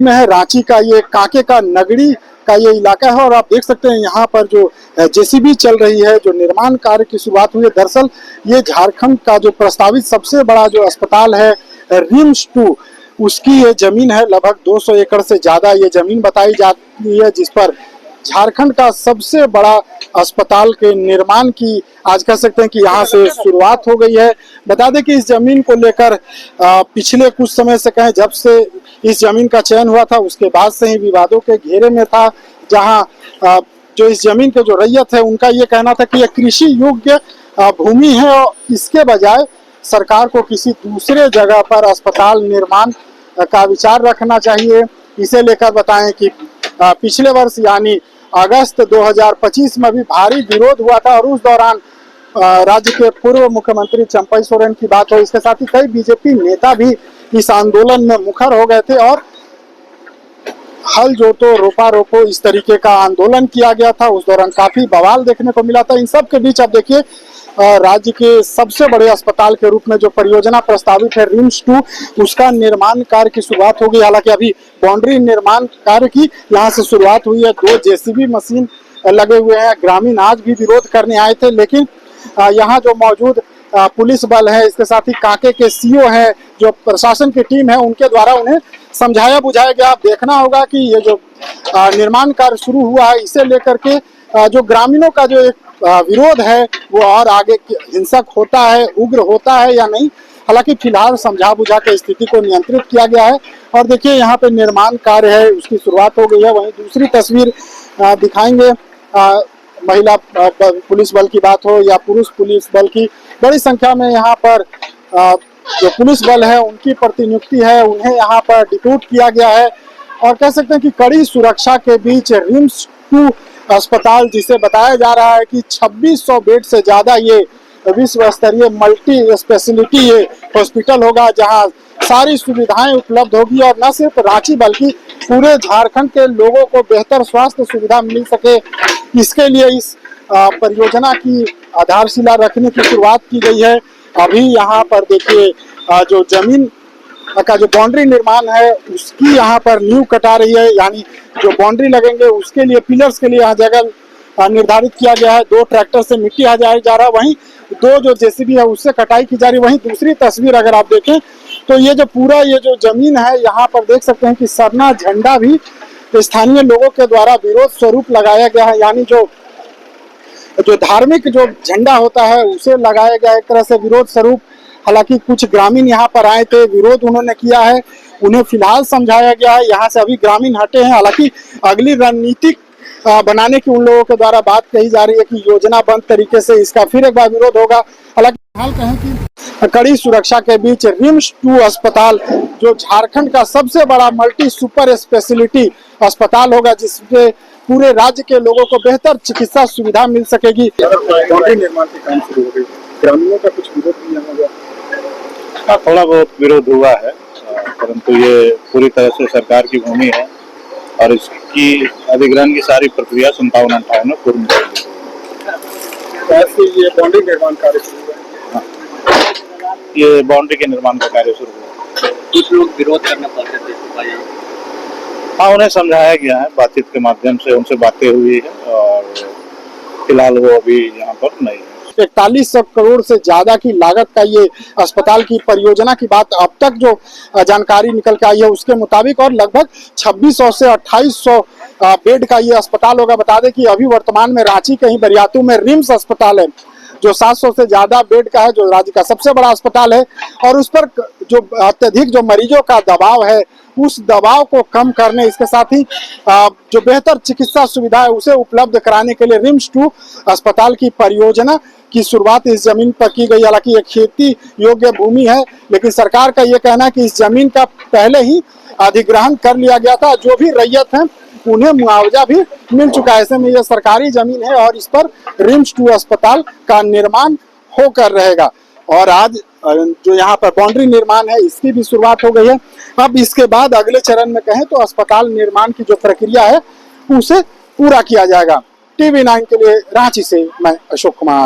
में है रांची का ये कांके का नगरी का ये इलाका है और आप देख सकते हैं यहाँ पर जो जेसीबी चल रही है, जो निर्माण कार्य की शुरुआत हुई है। दरअसल ये झारखंड का जो प्रस्तावित सबसे बड़ा जो अस्पताल है रिम्स-2, उसकी ये जमीन है। लगभग 200 एकड़ से ज्यादा ये जमीन बताई जाती है, जिस पर झारखंड का सबसे बड़ा अस्पताल के निर्माण की आज कह सकते हैं कि यहाँ से शुरुआत हो गई है। बता दें कि इस जमीन को लेकर पिछले कुछ समय से कहें, जब से इस जमीन का चयन हुआ था उसके बाद से ही विवादों के घेरे में था। जहाँ जो इस जमीन के जो रैयत है उनका ये कहना था कि यह कृषि योग्य भूमि है और इसके बजाय सरकार को किसी दूसरे जगह पर अस्पताल निर्माण का विचार रखना चाहिए। इसे लेकर बताएं कि पिछले वर्ष यानी अगस्त 2025 में भी भारी विरोध हुआ था और उस दौरान राज्य के पूर्व मुख्यमंत्री चंपई सोरेन की बात हो, इसके साथ ही कई बीजेपी नेता भी इस आंदोलन में मुखर हो गए थे और हल जोतो रोपा रोपो इस तरीके का आंदोलन किया गया था। उस दौरान काफी बवाल देखने को मिला था। इन सब के बीच अब देखिए राज्य के सबसे बड़े अस्पताल के रूप में जो परियोजना प्रस्तावित है रिम्स-2, उसका निर्माण कार्य की शुरुआत हो गई। हालांकि अभी बाउंड्री निर्माण कार्य की यहाँ से शुरुआत हुई है। 2 जेसीबी मशीन लगे हुए हैं। ग्रामीण आज भी विरोध करने आए थे, लेकिन यहाँ जो मौजूद पुलिस बल है, इसके साथ ही कांके के सीओ हैं, जो प्रशासन की टीम है, उनके द्वारा उन्हें समझाया बुझाया गया। अब देखना होगा कि ये जो निर्माण कार्य शुरू हुआ है, इसे लेकर के जो ग्रामीणों का जो एक विरोध है वो और आगे हिंसक होता है, उग्र होता है या नहीं। हालांकि फिलहाल समझा बुझा के स्थिति को नियंत्रित किया गया है और देखिए यहाँ पे निर्माण कार्य है, उसकी शुरुआत हो गई है। वहीं दूसरी तस्वीर दिखाएंगे, महिला पुलिस बल की बात हो या पुरुष पुलिस बल की, बड़ी संख्या में यहाँ पर जो पुलिस बल है उनकी प्रतिनियुक्ति है, उन्हें यहाँ पर डिप्यूट किया गया है और कह सकते हैं कि कड़ी सुरक्षा के बीच रिम्स-2 अस्पताल, जिसे बताया जा रहा है कि 2600 बेड से ज्यादा ये विश्व स्तरीय मल्टी स्पेशलिटी ये हॉस्पिटल होगा, जहां सारी सुविधाएं उपलब्ध होगी और न सिर्फ रांची बल्कि पूरे झारखंड के लोगों को बेहतर स्वास्थ्य सुविधा मिल सके, इसके लिए इस परियोजना की आधारशिला रखने की शुरुआत की गई है। अभी यहाँ पर देखिए जो जमीन का जो बाउंड्री निर्माण है उसकी यहाँ पर नींव कटा रही है, यानी जो बाउंड्री लगेंगे उसके लिए पिलर्स के लिए यहाँ जगह निर्धारित किया गया है। 2 ट्रैक्टर से मिट्टी हटाया जा रहा है, वहीं 2 जो जेसीबी है उससे कटाई की जा रही है। वहीं दूसरी तस्वीर अगर आप देखें तो ये जो पूरा ये जो जमीन है, यहाँ पर देख सकते हैं कि सरना झंडा भी स्थानीय लोगों के द्वारा विरोध स्वरूप लगाया गया है, यानी जो धार्मिक जो झंडा होता है उसे लगाया गया एक तरह से विरोध स्वरूप। हालांकि कुछ ग्रामीण यहाँ पर आए थे, विरोध उन्होंने किया है, उन्हें फिलहाल समझाया गया है। यहाँ से अभी ग्रामीण हटे हैं। हालांकि अगली रणनीति बनाने की उन लोगों के द्वारा बात कही जा रही है कि योजनाबद्ध तरीके से इसका फिर एक बार विरोध होगा। हालांकि हाल कहें कि कड़ी सुरक्षा के बीच रिम्स-2 अस्पताल जो झारखंड का सबसे बड़ा मल्टी सुपर स्पेशलिटी अस्पताल होगा, जिससे पूरे राज्य के लोगों को बेहतर चिकित्सा सुविधा मिल सकेगी। निर्माण के काम शुरू हो गई, ग्रामीणों का कुछ विरोध भी यहाँ हुआ? थोड़ा बहुत विरोध हुआ है, परंतु ये पूरी तरह से सरकार की भूमि है और इसकी अधिग्रहण की सारी प्रक्रिया 57-58 में पूर्ण कर दी। ये बाउंड्री निर्माण कार्य शुरू हुआ? ये बाउंड्री के निर्माण का कार्य शुरू हुआ। कुछ लोग विरोध करने पड़ते थे, हाँ, उन्हें समझाया गया है, बातचीत के माध्यम से उनसे बातें हुई है और फिलहाल वो अभी यहाँ पर नहीं है। 4100 करोड़ से ज्यादा की लागत का ये अस्पताल की परियोजना की बात अब तक जो जानकारी निकल के आई है उसके मुताबिक, और लगभग 2600 से 2800 बेड का ये अस्पताल होगा। बता दें कि अभी वर्तमान में रांची के ही बरियातू में रिम्स अस्पताल है जो 700 से ज्यादा बेड का है, जो राज्य का सबसे बड़ा अस्पताल है और उस पर जो अत्यधिक जो मरीजों का दबाव है उस दबाव को कम करने, इसके साथ ही जो बेहतर चिकित्सा सुविधा है उसे उपलब्ध कराने के लिए रिम्स-2 अस्पताल की परियोजना की शुरुआत इस जमीन पर की गई। हालांकि एक खेती योग्य भूमि है, लेकिन सरकार का ये कहना है कि इस जमीन का पहले ही अधिग्रहण कर लिया गया था। जो भी रैयत है उन्हें मुआवजा भी मिल चुका है। ऐसे में यह सरकारी जमीन है और इस पर रिम्स-2 अस्पताल का निर्माण होकर रहेगा। और आज जो यहाँ पर बाउंड्री निर्माण है इसकी भी शुरुआत हो गई है। अब इसके बाद अगले चरण में कहें तो अस्पताल निर्माण की जो प्रक्रिया है उसे पूरा किया जाएगा। TV9 के लिए रांची से मैं अशोक कुमार।